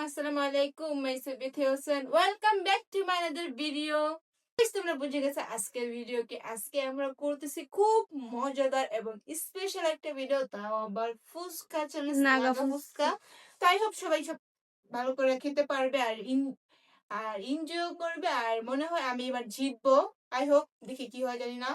আসসালামু আলাইকুম, myself Bithi Hossain. Welcome back to my another video. তোমরা বুঝে গেছে আজকের ভিডিও কি আজকে আমরা করতেছি খুব মজাদার এবং স্পেশাল একটা ভিডিও, তাও আবার ফুচকা চ্যালেঞ্জ, নাগা ফুচকা। তাই হোপ সবাই সব ভালো করে খেতে পারবে আর এনজয় করবে। আর মনে হয় আমি এবার জিতবো। আই হোপ, দেখি কি হয় জানি না।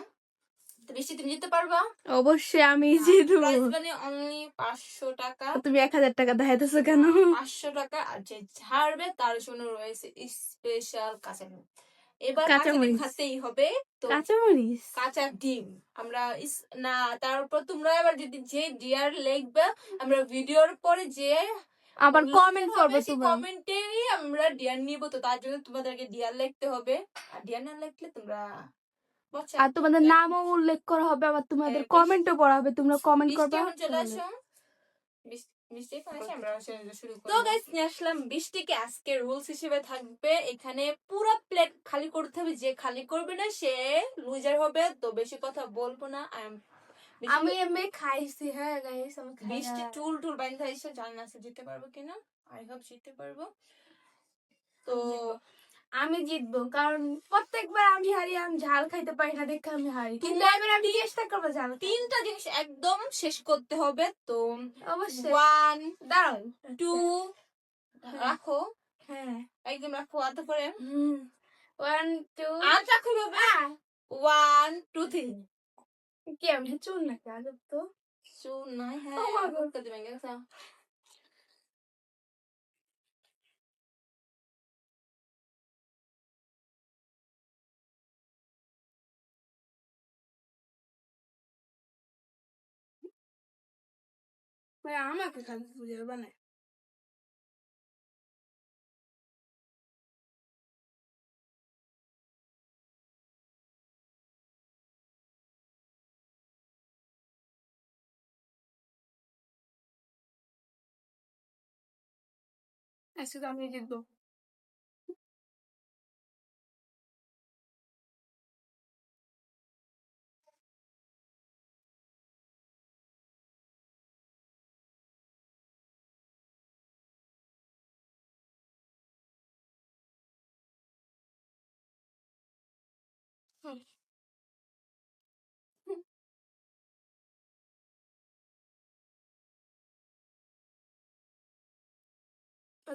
তো বেশি তুমি জিততে পারবা? অবশ্যই আমি জিতবো। প্রাইস মানে অনলি 500 টাকা। তুমি 1000 টাকা দেখাইতেছো কেন? 500 টাকা। আর যে ছাড়বে তার জন্য রয়েছে স্পেশাল কাঁচা ডিম। এবার কাঁচা ডিম খাতেই হবে। তো কাঁচামরিচ, কাঁচা ডিম আমরা না, তারপর তোমরা এবার যদি যে ডিয়ার লিখবে আমরা ভিডিওর পরে যে আবার কমেন্ট করবে, সেই কমেন্টেরই আমরা ডিয়ার নিব। তো তার জন্য তোমাদেরকে ডিয়ার লিখতে হবে, আর ডিয়ার না লিখলে তোমরা আর তোমাদের নামও উল্লেখ করা হবে, আবার তোমাদের কমেন্টও পড়া হবে। তোমরা কমেন্ট করবে। চলে আসো। তো গাইস নিয়ে আসলাম বৃষ্টিকে। আজকে রুলস হিসেবে থাকবে এখানে পুরো প্লেট খালি করতে হবে, যে খালি করবে না সে লুজার হবে। তো বেশি কথা বলবো না। আমি খাইছি। হ্যাঁ গাইস, আমি বৃষ্টি টুল বাইন্ধা এসে জানি না জিততে পারবো কিনা। আই হোপ জিততে পারবো। তো আমি জিতবো, কারণ প্রত্যেকবার আমি হারি। আমি ঝাল খাইতে পারি না দেখে আমি হারি, কিন্তু এবার আমি চেষ্টা করবো ঝাল। 3টা জিনিস একদম শেষ করতে হবে। তো অবশ্যই 1 দাঁড়াও 2 রাখো। হ্যাঁ একদম রাখো আতে করে। 1 2 আর রাখো বাবা। 1 2 3 কি আমি চুল নাকি আজব তো চুল নাই। হ্যাঁ করতে দিবেন গেছে। আমাকে খালি বুঝে বানায়। আজকে তো আমি জিতবো।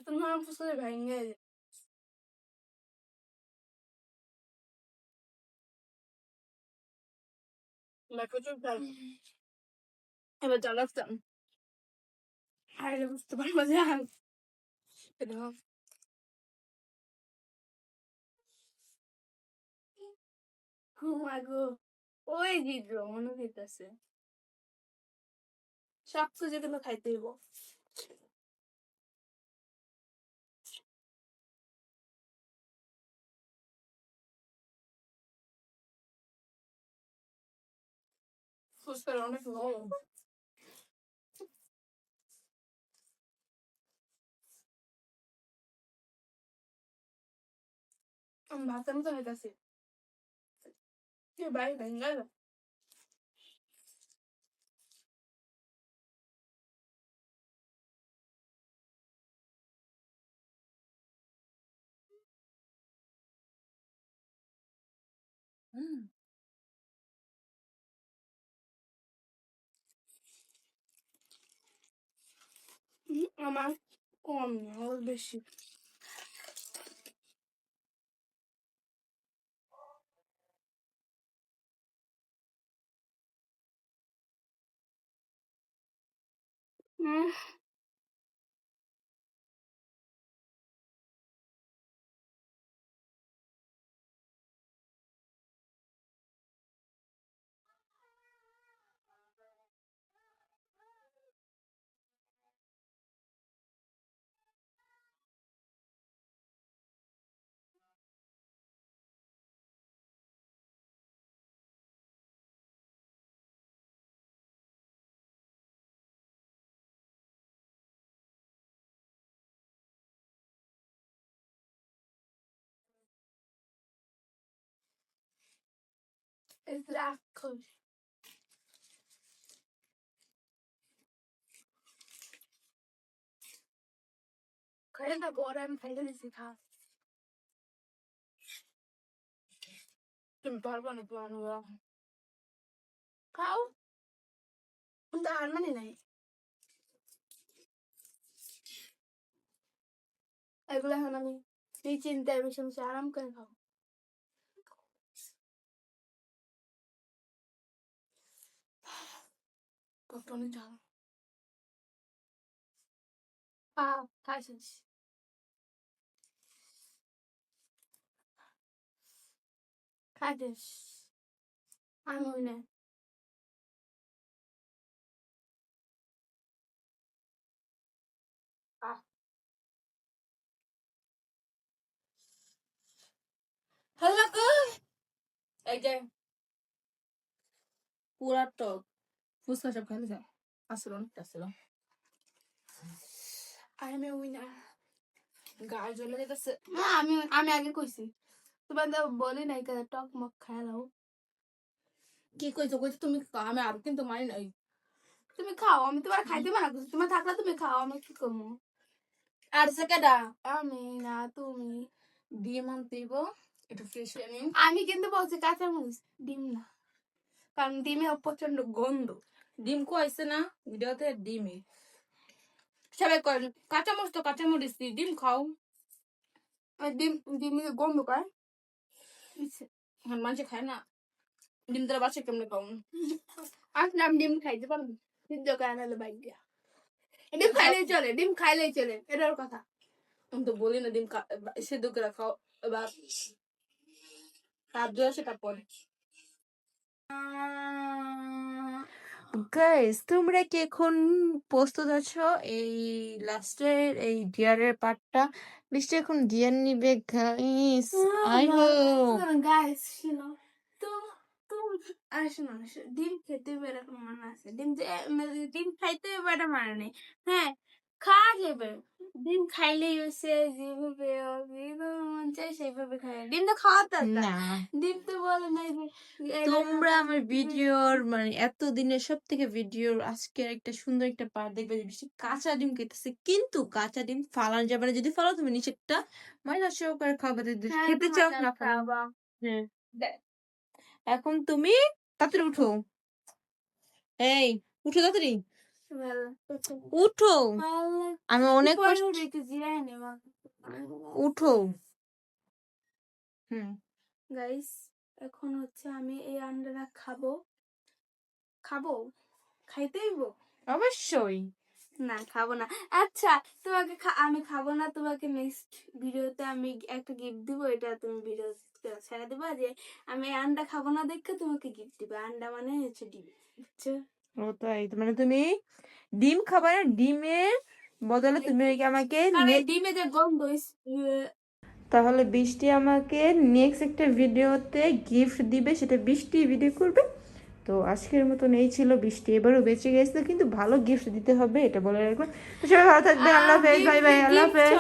তোমার ফুসলে ভেঙে এবার জ্বালাতাম হাইলে বুঝতে পারবো যে ওই জিতলো মনে হইতেছে। সবকিছু যেগুলো খাইতে হইব। ফুসকার অনেক নরম। আমি ভাতের মতো হইতাছি। ভাই ভেঙ্গা আমার কম না, ওর বেশি। রাক্ষস খাইলে না বড় আমি খাইলে দিছি খা তুমি পারবো না তুমি খাও কিন্তু আর মানে নাই এগুলো এখন আমি এই চিন্তায় বসে বসে আরাম করে খাবো কত অনেক ঝাল খাইছিস খাইছিস আমি ওই না হ্যালো গো এই যে পুরা টক ফুচকা সব খাইলে যায় আসলো অনেকটা আসলো আমি উইনার গায়ে জ্বলে যেতেছে আমি আমি আগে কইছি তোমার তো বলি নাই কেন টক মক খাইলাও কি কইছো কইছো তুমি খাও আমি আর কিন্তু মানি নাই তুমি খাও আমি তোমার খাইতে মানা করছি তোমার থাকলে তুমি খাও আমি কি করবো আর সেকেডা আমি না তুমি ডিম আনতেইব একটু ফ্রেশ হয়ে নিন আমি কিন্তু বলছি কাঁচা মরিচ ডিম না কারণ ডিমে প্রচন্ড গন্ধ ডিম কইছে না ভিডিওতে ডিমই সবাই কয় কাঁচা মরিচ তো কাঁচা মরিচ ডিম খাও আর ডিম ডিম গন্ধ পায় মানুষ খায় না ডিম তোরা বাসে কেমনে খাও আসলাম ডিম খাইতে পারবো সিদ্ধ করে আনালে বাইক দিয়া ডিম খাইলেই চলে ডিম খাইলেই চলে এটার কথা আমি তো বলি না ডিম সিদ্ধ করে খাও এবার কাজ সেটা পরে গাইস তোমরা কি এখন প্রস্তুত আছো এই লাস্টের এই ডিয়ারের পার্টটা বৃষ্টি এখন ডিয়ার নিবে গাইস আই হোপ গাইস শুনো তো তো শোনো ডিম খেতে এরকম মানে আছে ডিম ডিম খাইতে এটা মানে নেই হ্যাঁ খাওয়া যাবে ডিম খাইলেই হচ্ছে যেভাবে মন চাই সেইভাবে খাই ডিম তো খাওয়াতে না ডিম তো বলে নাই যে তোমরা আমার ভিডিওর মানে এতদিনের সব থেকে ভিডিওর আজকের একটা সুন্দর একটা পার্ট দেখবে যে বৃষ্টি কাঁচা ডিম খেতেছে কিন্তু কাঁচা ডিম ফালানো যাবে না যদি ফালাও তুমি নিচেরটা মাইনাস সহকারে খাবে খেতে চাও না খাওয়া হ্যাঁ এখন তুমি তাড়াতাড়ি উঠো এই উঠো তাড়াতাড়ি উঠো আমি অনেক উঠো গাইস এখন হচ্ছে আমি এই আন্ডাটা খাবো খাইতেইব অবশ্যই না খাবো না আচ্ছা তোমাকে আমি খাবো না তোমাকে নেক্সট ভিডিওতে আমি একটা গিফট দিব এটা তুমি ভিডিও ছেড়ে দিবা যে আমি আন্ডা খাবো না দেখে তোমাকে গিফট দিবা আন্ডা মানে হচ্ছে ডিম বুঝছো ও তাই মানে তুমি ডিম খাবে না ডিমের বদলে তুমি আমাকে ডিমে যে গন্ধ তাহলে বৃষ্টি আমাকে নেক্সট একটা ভিডিওতে গিফট দিবে সেটা বৃষ্টি ভিডিও করবে তো আজকের মতন এই ছিল বৃষ্টি এবারও বেঁচে গেছে কিন্তু ভালো গিফট দিতে হবে এটা বলে রাখবেন তো সবাই ভালো থাকবে আল্লাহ হাফেজ বাই বাই আল্লাহ হাফেজ